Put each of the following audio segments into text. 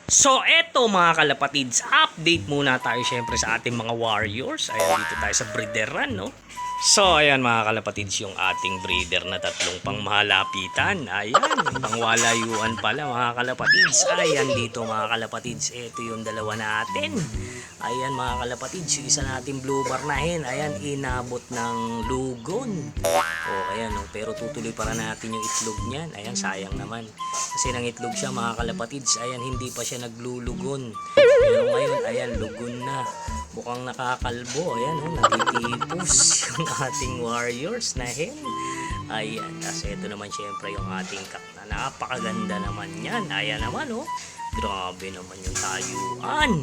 So eto mga kalapatids, update muna tayo syempre sa ating mga warriors. Ayan, dito tayo sa breederan, no? So ayan mga kalapatids, yung ating breeder na tatlong pangmahalapitan. Ayan, pangwalayuan pala mga kalapatids. Ayan dito mga kalapatids, eto yung dalawa natin. Ayan mga kalapatids, yung isa natin blue bar na hen. Ayan, inabot ng lugon. Ayan, no? Pero tutuloy para natin yung itlog niyan. Ayan, sayang naman. Kasi nang itlog siya mga kalapatids. Ayan, hindi pa siya naglulugon. Pero ngayon, ayan, lugon na. Mukhang nakakalbo. Ayan, oh, natitipos yung ating warriors na hen. Ayan, kasi ito naman syempre yung ating kak na napakaganda naman yan. Ayan naman, oh. Grabe naman yung tayuan.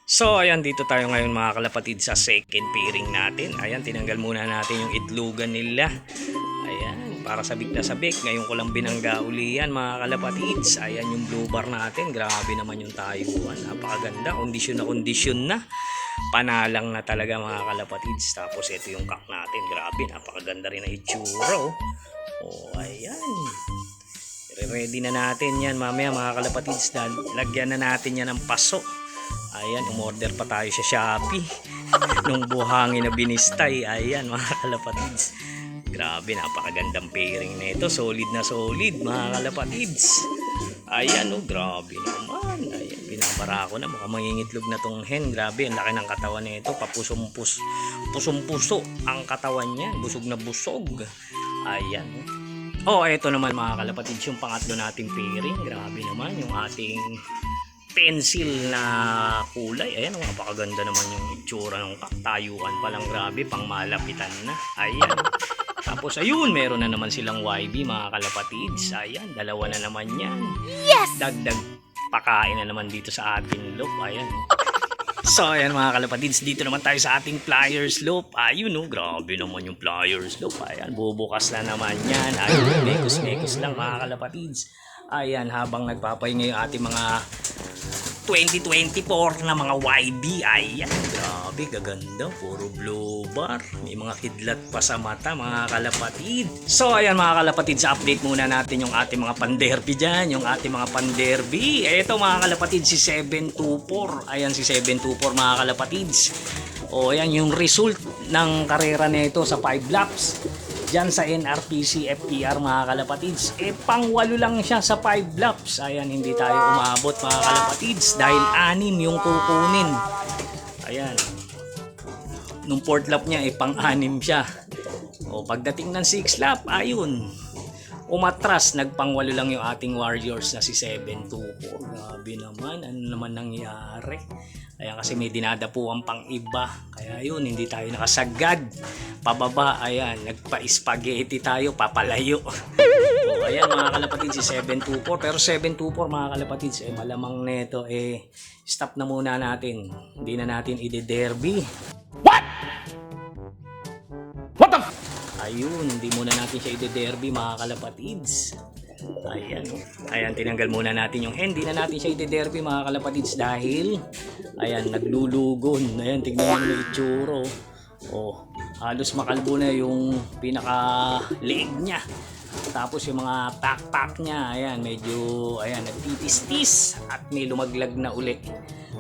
So, ayan, dito tayo ngayon mga kalapatid sa second pairing natin. Ayan, tinanggal muna natin yung itlogan nila. Ayan, para sabik na sabik. Ngayon ko lang binangga uli yan mga kalapatids. Ayan yung blue bar natin. Grabe naman yung tayuan. Napakaganda. Kondisyon na kondisyon na. Panalang na talaga mga kalapatids. Tapos ito yung kak natin. Grabe, napakaganda rin na itsura. Ayan. Ready na natin yan mamaya mga kalapatids. Lagyan na natin yan ng paso. Ayan, umorder pa tayo sa Shopee nung buhangin na binistay. Ayan mga kalapatids. Grabe, napakagandang pairing na ito. Solid na solid mga kalapatids. Ayan, oh, grabe naman. Ayan, binabara ko na. Mukhang mangingitlog na tong hen. Grabe, ang laki ng katawan na ito. Pusong-puso ang katawan niya. Busog na busog. Ayan. Ito naman mga kalapatids, yung pangatlo nating pairing. Grabe naman yung ating pencil na kulay. Ayan, napakaganda naman yung itsura ng tayuan palang. Grabe, pang malapitan na. Ayan. Tapos ayun, meron na naman silang YB mga kalapatids. Ayan, dalawa na naman yan. Yes! Dagdag pakain na naman dito sa ating loop. Ayan. So ayan mga kalapatids, dito naman tayo sa ating pliers loop. Ayun, grabe naman yung pliers loop. Ayan, bubukas na naman yan. Ayun, lekos-lekos lang mga kalapatids. Ayan, habang nagpapahinga yung ating mga 2024 na mga YB. Ayan, grabe, gaganda. Puro blue bar. May mga kidlat pa sa mata mga kalapatid. So ayan mga kalapatid, sa update muna natin yung ating mga panderby dyan. Yung ating mga panderby. Ito mga kalapatid, si 724. Ayan si 724 mga kalapatids. Ayan yung result ng karera nito sa 5 laps dyan sa NRPC FPR mga kalapatids. Pang 8 lang siya sa 5 laps. Ayan, hindi tayo umabot mga kalapatids dahil 6 yung kukunin. Ayan, nung 4th lap niya pang 6 siya. Pagdating ng 6th lap, ayun, umatras, nagpang 8 lang yung ating warriors na si 724. Grabe naman, ano naman nangyari? Ayan, kasi may dinadapuan pang iba. Kaya yun, hindi tayo nakasagad pababa. Ayan, nagpa-spaghetti tayo, papalayo. Ayan mga kalapatids, si 724. Pero 724 mga kalapatids, malamang neto, stop na muna natin. Hindi na natin ide-derby. What? What the? Ayun, hindi muna natin siya ide-derby mga kalapatids. Ayan, tinanggal muna natin yung hen. Hindi na natin siya ide-derby mga kalapatids dahil ayan, naglulugon. Ayan, tignan mo yung itsura. Halos makalbo na yung pinaka-leeg niya. Tapos yung mga pak-pak niya, ayan, medyo ayan, nagtitis-tis at may lumaglag na uli.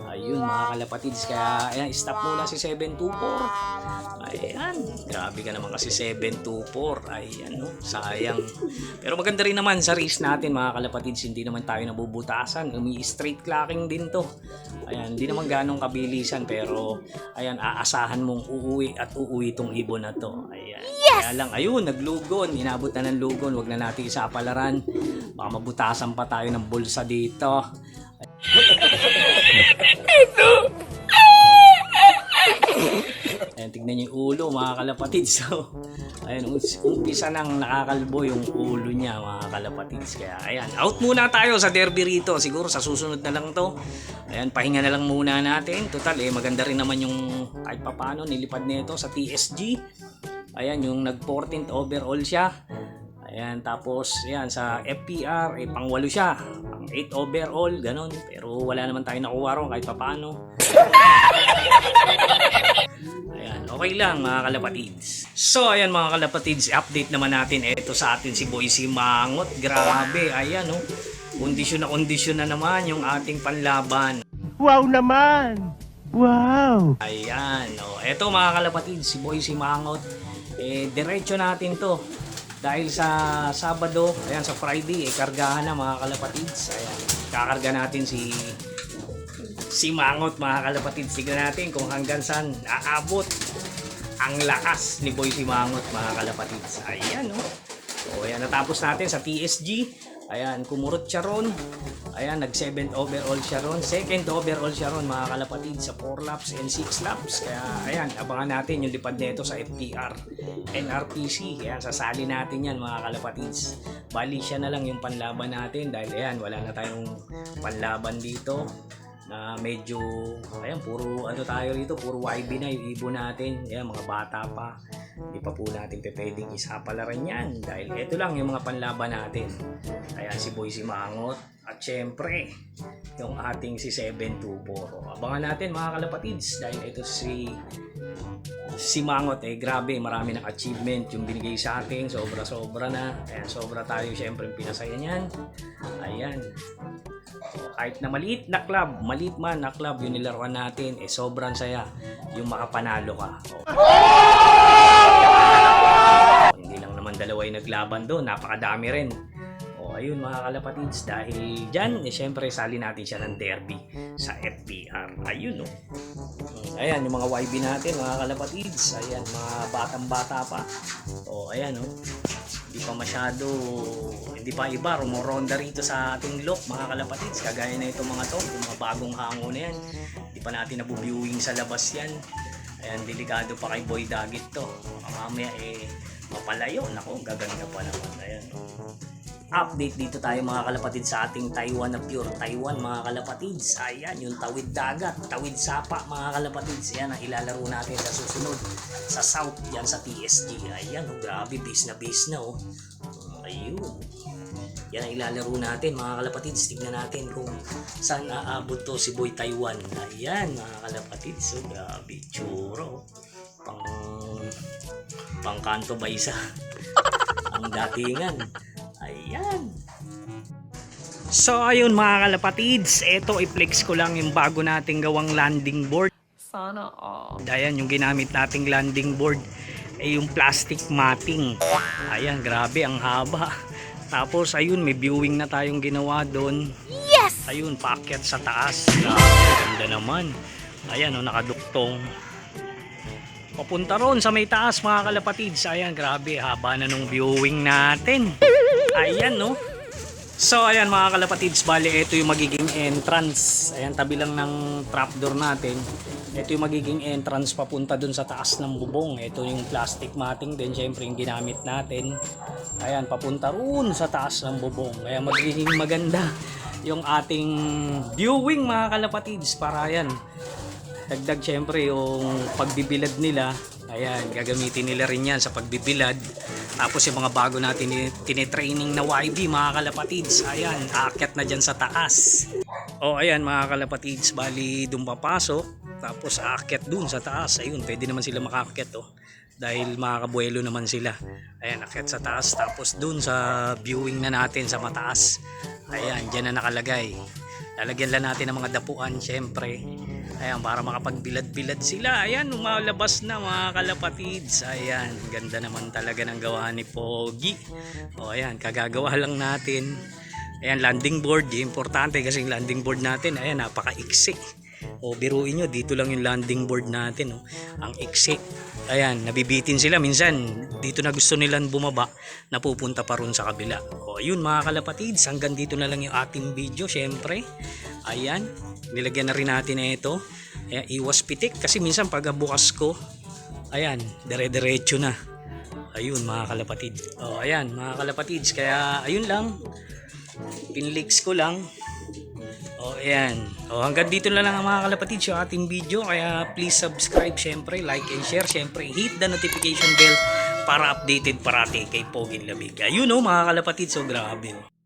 Ayun mga kalapatids, kaya ayan, stop muna si 724. Ayan, grabe ka naman kasi 724. Ayan, sayang. Pero maganda rin naman sa race natin mga kalapatids, hindi naman tayo nabubutasan. Straight clocking din to. Ayan, hindi naman ganong kabilisan, pero ayan, aasahan mong uuwi at uuwi tong ibon na to. Ayan. Yes! Kaya lang, ayun, naglugon. Inabot na ng lugon. Huwag na natin isapalaran. Baka mabutasan pa tayo ng bulsa dito. Ayan, tignan niyo yung ulo mga kalapatids. So, ayan, umpisa nang nakakalbo yung ulo niya mga kalapatids. Kaya ayan, out muna tayo sa derby rito. Siguro sa susunod na lang to. Ayan, pahinga na lang muna natin. Total, maganda rin naman yung kahit papano nilipad nito sa TSG. Ayan, yung nag 14th overall siya. Ayan, tapos ayan, sa FPR pang 8 siya, pang 8 overall, ganun. Pero wala naman tayo nakuha ron kahit paano. Ayan, okay lang mga kalapatids. So ayan mga kalapatids, update naman natin ito sa atin si Boy si Mangot. Grabe, ayan kondisyon na naman yung ating panlaban. Wow naman! Wow! Ayan, eto mga kalapatid, si Boy si Mangot. Diretso natin to. Dahil sa Sabado, ayan sa Friday, kargahan na mga kalapatids. Ayan, kakarga natin si Mangot mga kalapatids. Tignan natin kung hanggang saan aabot ang lakas ni Boy si Mangot mga kalapatids. Ayan ayan, natapos natin sa TSG. Ayan, kumurot siya ron. Ayan, nag 7th overall siya ron. 2nd overall siya ron mga kalapatid sa 4 laps and 6 laps. Kaya ayan, abangan natin yung lipad nito sa FTR NRPC. Ayan, sasali natin yan mga kalapatids. Bali siya na lang yung panlaban natin dahil ayan, wala na tayong panlaban dito na medyo, ayan, puro tayo rito, puro YB na yung ibon natin. Ayan, mga bata pa. Hindi pa po natin pwedeng isapalaran yan dahil ito lang yung mga panlaban natin. Ayan, si Boy si Mangot at syempre yung ating si 724. Abangan natin mga kalapatids dahil ito si Mangot grabe, marami ng achievement yung binigay sa atin, sobra na. Ayan, sobra tayo syempre yung pinasaya niyan. Ayan, kahit na maliit man na club yung nilaruan natin, sobrang saya yung makapanalo ka. Hindi lang naman dalawa yung naglaban doon, napakadami rin. Ayun mga kalapatids, dahil dyan, syempre sali natin siya ng derby sa FPR. Ayun ayan yung mga YB natin mga kalapatids. Ayan, mga batang-bata pa. Ayan hindi pa iba, rumoronda rito sa ating loop mga kalapatids. Kagaya na itong mga to, yung mga bagong hango na yan. Hindi pa natin nabubiewing sa labas yan. Ayan, delikado pa kay Boy Dagit to. Mamaya mapalayo. Nako, gaganda pa naman. Ayan. Update dito tayo mga kalapatids sa ating Taiwan na pure Taiwan mga kalapatids. Ayan, yung tawid dagat, tawid sapa mga kalapatids. Ayan ang ilalaro natin sa susunod sa South yan sa TSG. Ayan, grabe, base na ayun. Yan ang ilalaro natin mga kalapatids. Tignan natin kung saan aabot to si Boy Taiwan. Ayan mga kalapatids, grabe, tsuro. Pang kanto baysa. Ang datingan. Ayan. So ayun mga kalapatids, eto i-flex ko lang yung bago nating gawang landing board. Sana all. Ayan yung ginamit nating landing board yung plastic matting. Ayan, grabe ang haba. Tapos ayun, may viewing na tayong ginawa doon. Yes! Ayun, paakyat sa taas. Grabe, ganda naman. Ayan nakaduktong. Papunta ron sa may taas mga kalapatids. Ayan, grabe, haba na nung viewing natin. Ayan So ayan mga kalapatids, bali ito yung magiging entrance. Ayan, tabi lang ng trapdoor natin. Ito yung magiging entrance papunta dun sa taas ng bubong. Ito yung plastic matting din, syempre yung ginamit natin. Ayan, papunta ron sa taas ng bubong. Kaya magiging maganda yung ating viewing mga kalapatids. Para ayan, dagdag syempre yung pagbibilad nila. Ayan, gagamitin nila rin yan sa pagbibilad. Tapos yung mga bago natin tinitraining na YB mga kalapatids. Ayan, aakyat na dyan sa taas. Ayan mga kalapatids, bali dun papasok. Tapos aakyat dun sa taas. Ayun, pwede naman sila makaakyat dahil makakabuelo naman sila. Ayan, akyat sa taas. Tapos dun sa viewing na natin sa mataas. Ayan, dyan na nakalagay. Lalagyan lang natin ng mga dapuan syempre. Ayan, para makapagbilad-bilad sila. Ayan, umalabas na mga kalapatids. Ayan, ganda naman talaga ng gawa ni Pogi. Ayan, kagagawa lang natin. Ayan, landing board. Importante kasi yung landing board natin, ayan, napaka-iksi. Biruin nyo, dito lang yung landing board natin. Ang iksi. Ayan, nabibitin sila. Minsan, dito na gusto nilang bumaba, napupunta pa rin sa kabila. Ayun mga kalapatids, hanggang dito na lang yung ating video, syempre. Ayan, nilagyan na rin natin na ito. Ayan, iwas pitik kasi minsan pag bukas ko, ayan, dire-diretso na. Ayun mga kalapatids. Ayan mga kalapatids, kaya ayun lang. Pinleaks ko lang. Ayan. Hanggang dito na lang ang mga kalapatids yung ating video. Kaya please subscribe, syempre, like and share. Syempre, hit the notification bell para updated parati kay Poging Lamig. Ayun mga kalapatids, grabe.